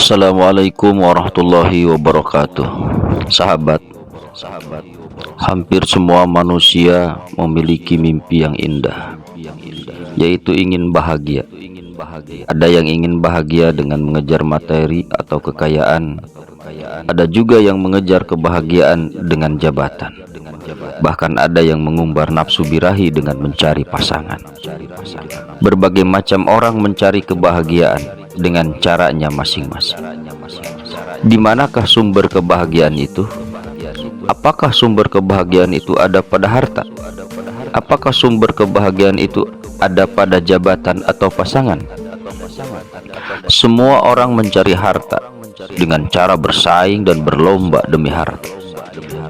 Assalamualaikum warahmatullahi wabarakatuh. Sahabat, hampir semua manusia memiliki mimpi yang indah, yaitu ingin bahagia. Ada yang ingin bahagia dengan mengejar materi atau kekayaan. Ada juga yang mengejar kebahagiaan dengan jabatan. Bahkan ada yang mengumbar nafsu birahi dengan mencari pasangan. Berbagai macam orang mencari kebahagiaan dengan caranya masing-masing. Di manakah sumber kebahagiaan itu? Apakah sumber kebahagiaan itu ada pada harta? Apakah sumber kebahagiaan itu ada pada jabatan atau pasangan? Semua orang mencari harta dengan cara bersaing dan berlomba demi harta.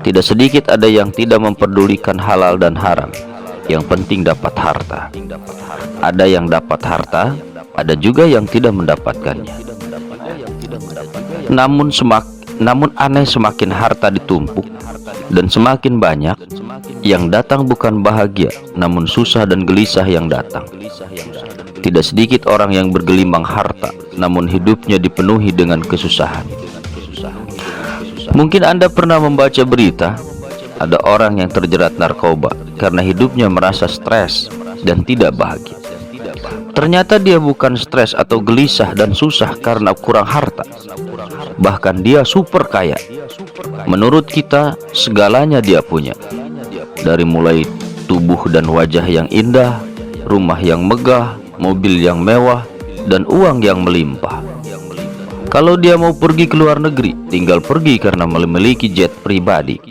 Tidak sedikit ada yang tidak memperdulikan halal dan haram, yang penting dapat harta. Ada yang dapat harta, ada juga yang tidak mendapatkannya. Namun aneh, semakin harta ditumpuk dan semakin banyak, yang datang bukan bahagia, namun susah dan gelisah yang datang. Tidak sedikit orang yang bergelimang harta, namun hidupnya dipenuhi dengan kesusahan. Mungkin Anda pernah membaca berita, ada orang yang terjerat narkoba karena hidupnya merasa stres dan tidak bahagia. Ternyata dia bukan stres atau gelisah dan susah karena kurang harta. Bahkan dia super kaya. Menurut kita, segalanya dia punya. Dari mulai tubuh dan wajah yang indah, rumah yang megah, mobil yang mewah, dan uang yang melimpah. Kalau dia mau pergi ke luar negeri, tinggal pergi karena memiliki jet pribadi.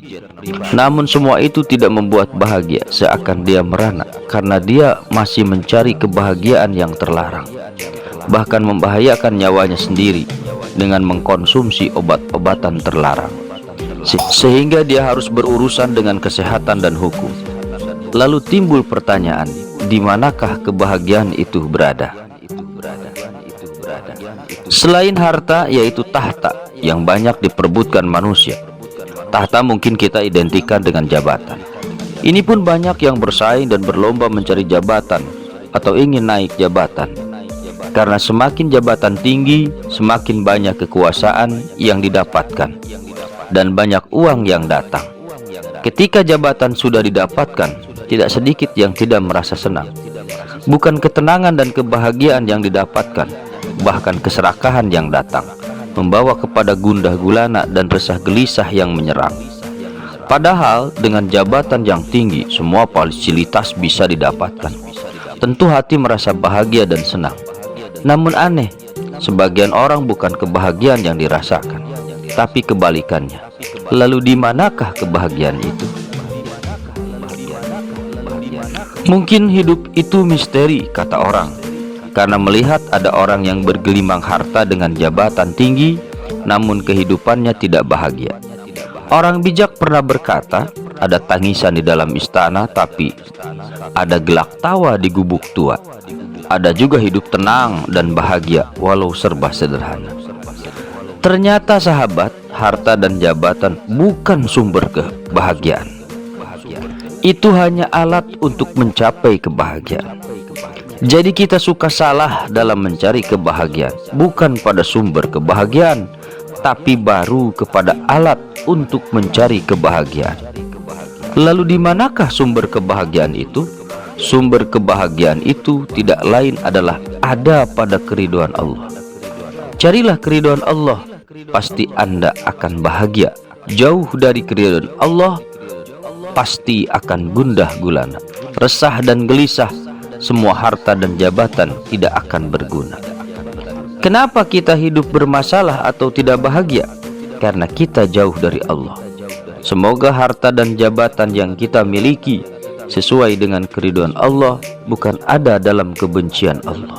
Namun semua itu tidak membuat bahagia, seakan dia merana karena dia masih mencari kebahagiaan yang terlarang. Bahkan membahayakan nyawanya sendiri dengan mengkonsumsi obat-obatan terlarang. Sehingga dia harus berurusan dengan kesehatan dan hukum. Lalu timbul pertanyaan, di manakah kebahagiaan itu berada? Selain harta, yaitu tahta yang banyak diperebutkan manusia. Tahta mungkin kita identikan dengan jabatan. Ini pun banyak yang bersaing dan berlomba mencari jabatan atau ingin naik jabatan. Karena semakin jabatan tinggi, semakin banyak kekuasaan yang didapatkan dan banyak uang yang datang. Ketika jabatan sudah didapatkan, tidak sedikit yang tidak merasa senang. Bukan ketenangan dan kebahagiaan yang didapatkan, bahkan keserakahan yang datang, membawa kepada gundah gulana dan resah gelisah yang menyerang. Padahal dengan jabatan yang tinggi, semua fasilitas bisa didapatkan. Tentu hati merasa bahagia dan senang. Namun aneh, sebagian orang bukan kebahagiaan yang dirasakan, tapi kebalikannya. Lalu di manakah kebahagiaan itu? Mungkin hidup itu misteri, kata orang. Karena melihat ada orang yang bergelimang harta dengan jabatan tinggi, namun kehidupannya tidak bahagia. Orang bijak pernah berkata, ada tangisan di dalam istana, tapi ada gelak tawa di gubuk tua. Ada juga hidup tenang dan bahagia, walau serba sederhana. Ternyata sahabat, harta dan jabatan bukan sumber kebahagiaan. Itu hanya alat untuk mencapai kebahagiaan. Jadi kita suka salah dalam mencari kebahagiaan, bukan pada sumber kebahagiaan, tapi baru kepada alat untuk mencari kebahagiaan. Lalu di manakah sumber kebahagiaan itu? Sumber kebahagiaan itu tidak lain adalah ada pada keridhaan Allah. Carilah keridhaan Allah, pasti Anda akan bahagia. Jauh dari keridhaan Allah, pasti akan gundah gulana, resah dan gelisah. Semua harta dan jabatan tidak akan berguna. Kenapa kita hidup bermasalah atau tidak bahagia? Karena kita jauh dari Allah. Semoga harta dan jabatan yang kita miliki sesuai dengan keridhaan Allah, bukan ada dalam kebencian Allah.